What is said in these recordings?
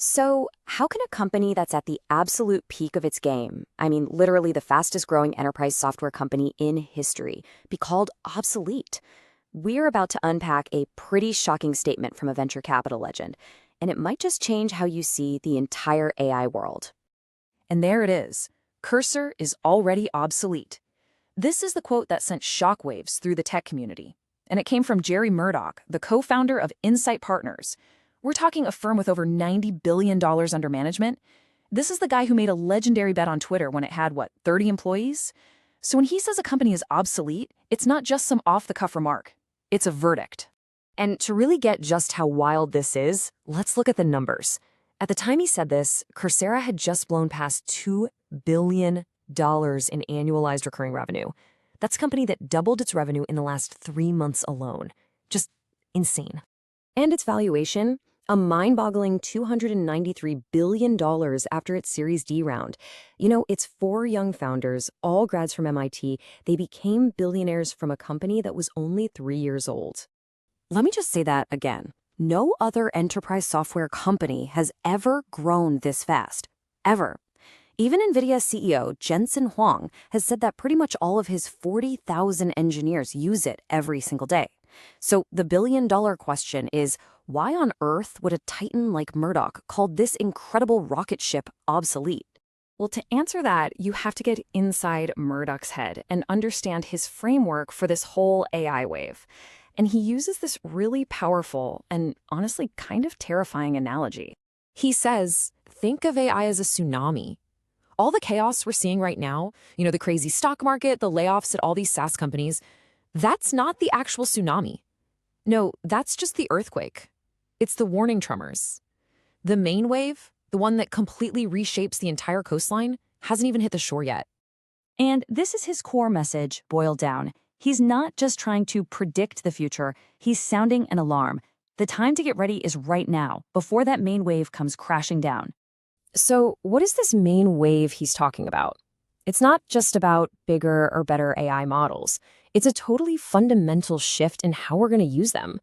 So, how can a company that's at the absolute peak of its game, I mean, literally the fastest growing enterprise software company in history, be called obsolete? We're about to unpack a pretty shocking statement from a venture capital legend, and it might just change how you see the entire AI world. And there it is. Cursor is already obsolete. This is the quote that sent shockwaves through the tech community. And it came from Jerry Murdoch, the co-founder of Insight Partners. We're talking a firm with over $90 billion under management. This is the guy who made a legendary bet on Twitter when it had, 30 employees? So when he says a company is obsolete, it's not just some off-the-cuff remark. It's a verdict. And to really get just how wild this is, let's look at the numbers. At the time he said this, Coursera had just blown past $2 billion in annualized recurring revenue. That's a company that doubled its revenue in the last 3 months alone. Just insane. And its valuation, a mind-boggling $293 billion after its Series D round. You know, it's 4 young founders, all grads from MIT. They became billionaires from a company that was only 3 years old. Let me just say that again. No other enterprise software company has ever grown this fast. Ever. Even NVIDIA's CEO, Jensen Huang, has said that pretty much all of his 40,000 engineers use it every single day. So the billion-dollar question is, why on earth would a titan like Murdoch call this incredible rocket ship obsolete? Well, to answer that, you have to get inside Murdoch's head and understand his framework for this whole AI wave. And he uses this really powerful and honestly kind of terrifying analogy. He says, think of AI as a tsunami. All the chaos we're seeing right now, the crazy stock market, the layoffs at all these SaaS companies, that's not the actual tsunami. No, that's just the earthquake. It's the warning tremors. The main wave, the one that completely reshapes the entire coastline, hasn't even hit the shore yet. And this is his core message boiled down. He's not just trying to predict the future, he's sounding an alarm. The time to get ready is right now, before that main wave comes crashing down. So what is this main wave he's talking about? It's not just about bigger or better AI models. It's a totally fundamental shift in how we're going to use them.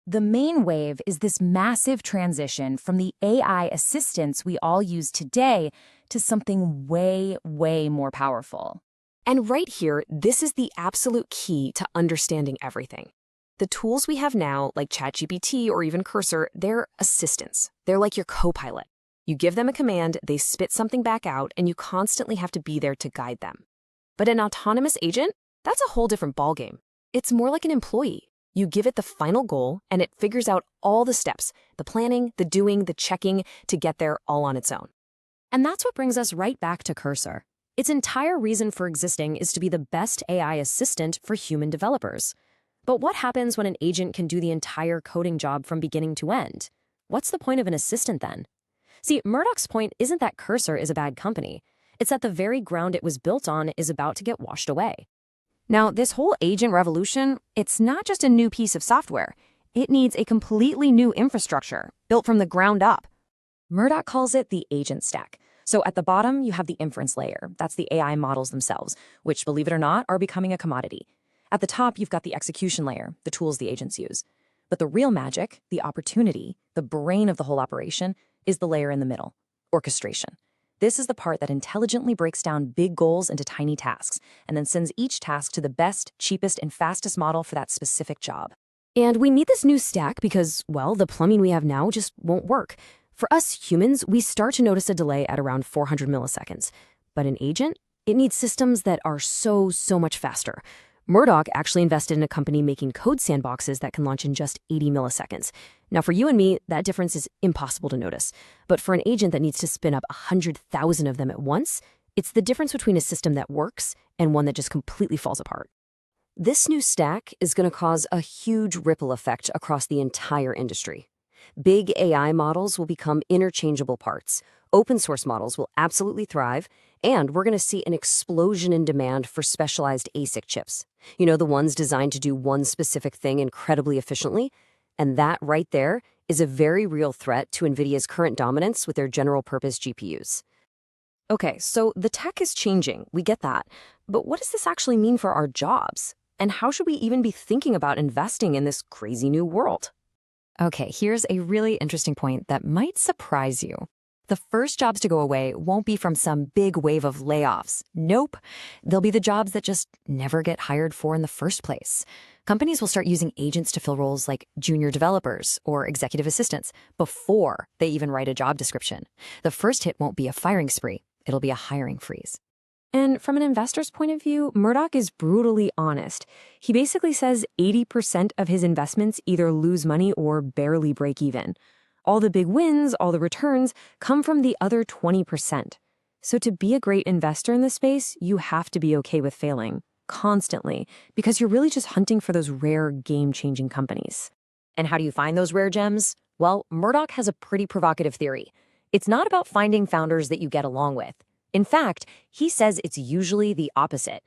The main wave is this massive transition from the AI assistants we all use today to something way, way more powerful. And right here, this is the absolute key to understanding everything. The tools we have now, like ChatGPT or even Cursor, they're assistants. They're like your co-pilot. You give them a command, they spit something back out, and you constantly have to be there to guide them. But an autonomous agent? That's a whole different ballgame. It's more like an employee. You give it the final goal, and it figures out all the steps, the planning, the doing, the checking, to get there all on its own. And that's what brings us right back to Cursor. Its entire reason for existing is to be the best AI assistant for human developers. But what happens when an agent can do the entire coding job from beginning to end? What's the point of an assistant then? See, Murdoch's point isn't that Cursor is a bad company. It's that the very ground it was built on is about to get washed away. Now, this whole agent revolution, it's not just a new piece of software. It needs a completely new infrastructure, built from the ground up. Murdoch calls it the agent stack. So at the bottom, you have the inference layer. That's the AI models themselves, which, believe it or not, are becoming a commodity. At the top, you've got the execution layer, the tools the agents use. But the real magic, the opportunity, the brain of the whole operation, is the layer in the middle, orchestration. This is the part that intelligently breaks down big goals into tiny tasks, and then sends each task to the best, cheapest, and fastest model for that specific job. And we need this new stack because, well, the plumbing we have now just won't work. For us humans, we start to notice a delay at around 400 milliseconds. But an agent, it needs systems that are so much faster. Murdoch actually invested in a company making code sandboxes that can launch in just 80 milliseconds. Now, for you and me, that difference is impossible to notice. But for an agent that needs to spin up 100,000 of them at once, it's the difference between a system that works and one that just completely falls apart. This new stack is going to cause a huge ripple effect across the entire industry. Big AI models will become interchangeable parts. Open source models will absolutely thrive, and we're going to see an explosion in demand for specialized ASIC chips. You know, the ones designed to do one specific thing incredibly efficiently. And that right there is a very real threat to NVIDIA's current dominance with their general-purpose GPUs. Okay, so the tech is changing, we get that. But what does this actually mean for our jobs? And how should we even be thinking about investing in this crazy new world? Okay, here's a really interesting point that might surprise you. The first jobs to go away won't be from some big wave of layoffs. Nope. They'll be the jobs that just never get hired for in the first place. Companies will start using agents to fill roles like junior developers or executive assistants before they even write a job description. The first hit won't be a firing spree. It'll be a hiring freeze. And from an investor's point of view, Murdoch is brutally honest. He basically says 80% of his investments either lose money or barely break even. All the big wins, all the returns, come from the other 20%. So to be a great investor in this space, you have to be okay with failing, constantly, because you're really just hunting for those rare, game-changing companies. And how do you find those rare gems? Well, Murdoch has a pretty provocative theory. It's not about finding founders that you get along with. In fact, he says it's usually the opposite.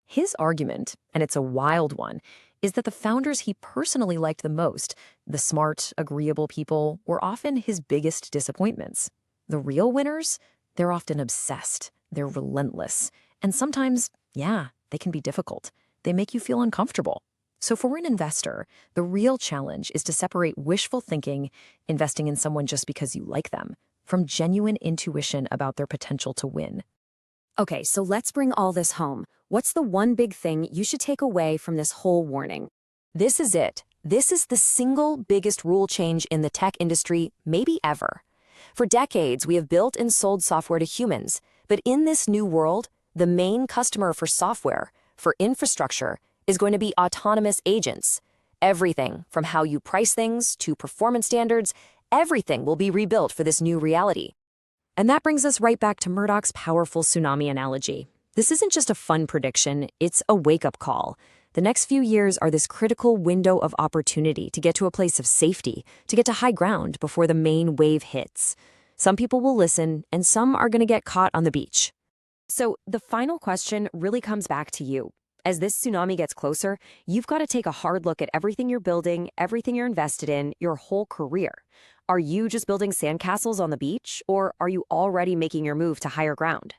His argument, and it's a wild one, is that the founders he personally liked the most, the smart, agreeable people, were often his biggest disappointments. The real winners? They're often obsessed, they're relentless, and sometimes, they can be difficult. They make you feel uncomfortable. So for an investor, the real challenge is to separate wishful thinking, investing in someone just because you like them, from genuine intuition about their potential to win. Okay, so let's bring all this home. What's the one big thing you should take away from this whole warning? This is it. This is the single biggest rule change in the tech industry, maybe ever. For decades, we have built and sold software to humans, but in this new world, the main customer for software, for infrastructure, is going to be autonomous agents. Everything from how you price things to performance standards, everything will be rebuilt for this new reality. And that brings us right back to Murdoch's powerful tsunami analogy. This isn't just a fun prediction, it's a wake-up call. The next few years are this critical window of opportunity to get to a place of safety, to get to high ground before the main wave hits. Some people will listen, and some are going to get caught on the beach. So the final question really comes back to you. As this tsunami gets closer, you've got to take a hard look at everything you're building, everything you're invested in, your whole career. Are you just building sandcastles on the beach, or are you already making your move to higher ground?